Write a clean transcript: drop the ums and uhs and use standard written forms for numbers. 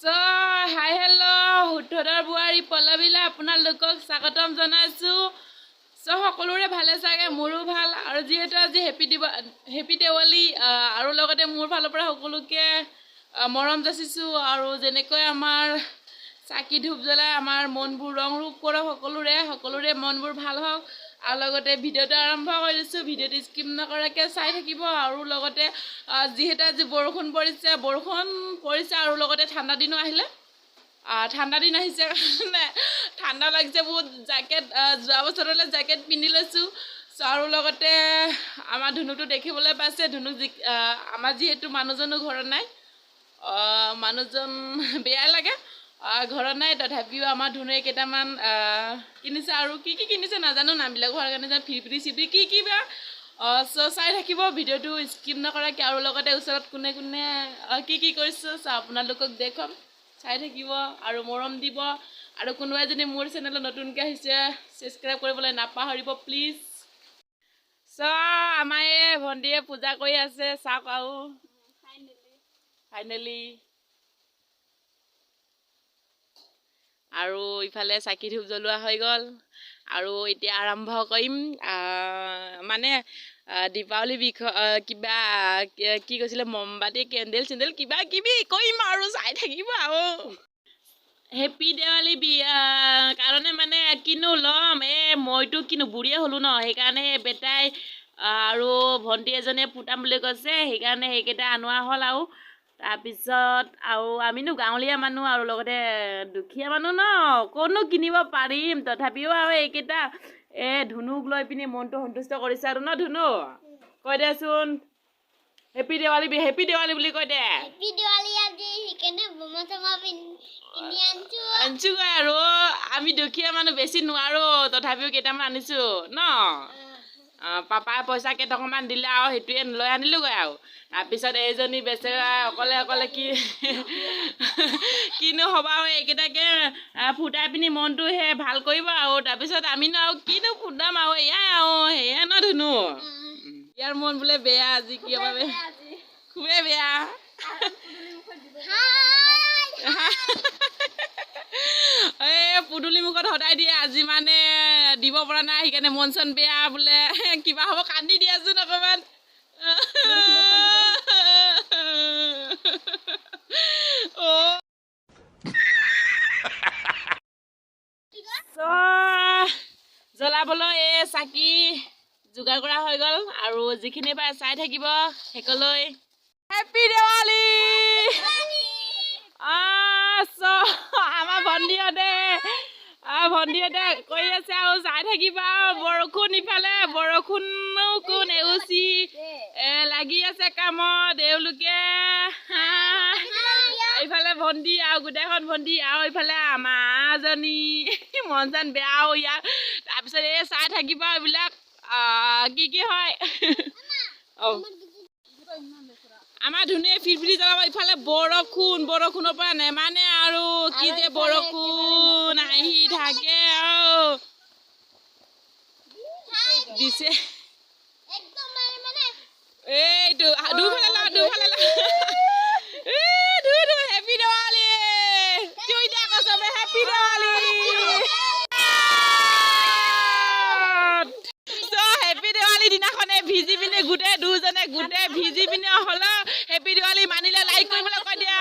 So, hi hello, হুঠৰ বুৱাৰী পল্লৱীলে আপোনালোকক স্বাগতম জনাইছো। So, সকলোৰে ভালে চাগে, মোৰো ভাল আৰু যিহেতু আজি হেপি দেৱালী আৰু লগতে মোৰ ফালৰ পৰা সকলোকে মৰম যাচিছো আৰু যেনেকৈ আমাৰ চাকি ধূপ জ্বলাই আমাৰ মনবোৰ ৰং ৰূপ কৰক সকলোৰে মনবোৰ ভাল হওক আৰু লগতে ভিডিঅ'টো আৰম্ভ কৰিছো। ভিডিঅ'টো স্কিপ নকৰাকৈ চাই থাকিব আৰু লগতে যিহেতু আজি বৰষুণ পৰিছে আৰু লগতে ঠাণ্ডা দিনো আহিলে ঠাণ্ডা দিন আহিছে কাৰণে ঠাণ্ডা লাগিছে বহুত। জেকেট যোৱা বছৰলৈ জেকেট পিন্ধি লৈছোঁ আৰু লগতে আমাৰ ধুনুকটো দেখিবলৈ পাইছে। ধুনুক আমাৰ যিহেতু মানুহজনো ঘৰত নাই, মানুহজন বেয়া লাগে ঘৰত নাই, তথাপিও আমাৰ ধুনুৱে কেইটামান কিনিছে আৰু কি কিনিছে নাজানো, নামবিলাক হোৱাৰ কাৰণে ফিৰিপিৰি চিপিৰি কি বা চাই থাকিব ভিডিঅ'টো স্কিপ নকৰাকৈ আৰু লগতে ওচৰত কোনে কি কৰিছে আপোনালোকক দেখুৱাম, চাই থাকিব আৰু মৰম দিব আৰু কোনোবাই যদি মোৰ চেনেলত নতুনকৈ আহিছে ছাবস্ক্ৰাইব কৰিবলৈ নাপাহৰিব প্লিজ। আমাৰ এই ভণ্টিয়ে পূজা কৰি আছে, চাওক আৰু ফাইনেলি আৰু ইফালে চাকি ধূপ জ্বলোৱা হৈ গ'ল আৰু এতিয়া আৰম্ভ কৰিম মানে দীপাৱলী কিবা কি কৈছিলে মমবাতি কেণ্ডেল চেণ্ডেল কিবা কিবি কৰিম আৰু চাই থাকিব আৰু। হেপী দেৱালী কাৰণে মানে কিনো ল'ম, মইতো কিনো বুঢ়ীয়ে হ'লোঁ ন, সেইকাৰণে বেটাই আৰু ভণ্টি এজনীয়ে ফুটাম বুলি কৈছে, সেইকাৰণে সেইকেইটা আনোৱা হ'ল আৰু তাৰপিছত আৰু আমিনো গাঁৱলীয়া মানুহ আৰু লগতে দুখীয়া মানুহ ন, ক'তনো কিনিব পাৰিম, তথাপিও আৰু এইকেইটা ধুনুক লৈ পিনি মনটো সন্তুষ্ট কৰিছে আৰু ন ধুনু, কৈ দেচোন হেপী দেৱালী বুলি কৈ দে। আনিছোগৈ আৰু আমি দুখীয়া মানুহ বেছি নোৱাৰো, তথাপিও কেইটামান আনিছো ন। পাপাই পইচা কেইটকামান দিলে আৰু সেইটোৱে লৈ আনিলোগৈ আৰু তাৰপিছত এইজনী বেচেৰা অকলে কিনো হ'ব আৰু এইকেইটাকে ফুটাই পিনি মনটোহে ভাল কৰিব আৰু তাৰপিছত আমিনো আৰু কিনো ফুটাম আৰু এয়াই আৰু সেয়া ন ধুনু। ইয়াৰ মন বোলে বেয়া আজি, কিয় বাবে খুবেই বেয়া। পুদুলি মুখত সদায় দিয়ে, আজি মানে দিব পৰা নাই, সেইকাৰণে মন চন বেয়া বোলে, কিবা হ'ব কান্দি দিয়াচোন অকণমান। জ্বলাবলৈ এই চাকি যোগাৰ কৰা হৈ গ'ল আৰু যিখিনি পাই চাই থাকিব শেষলৈ। হেপী দেৱালী। আমাৰ ভণ্টিহঁতে কৰি আছে আৰু চাই থাকিবা। বৰষুণ ইফালে বৰষুণো কোন এউচি লাগি আছে কামত, এওঁলোকে এইফালে ভণ্টি আৰু গোটেইখন ভণ্টি আৰু ইফালে আমাৰজনী মন চন বেয়া আৰু ইয়াৰ। তাৰপিছত এই চাই থাকিবা এইবিলাক কি হয়। আমাৰ ধুনুৱে ফিৰফিৰি জ্বলাব, ইফালে বৰষুণৰ পৰা নেমানে আৰু কি যে বৰষুণ আহি থাকে আৰু দিছে। এইটো দুফালে লা happy Diwali. Happy Diwali. Happy Diwali দিনাখনে ভিজি পিনে দুজনে ভিজি পিনে হ'লেও হেপী দেৱালী মানিলে লাইক কৰিবলৈ কৈ দিয়া।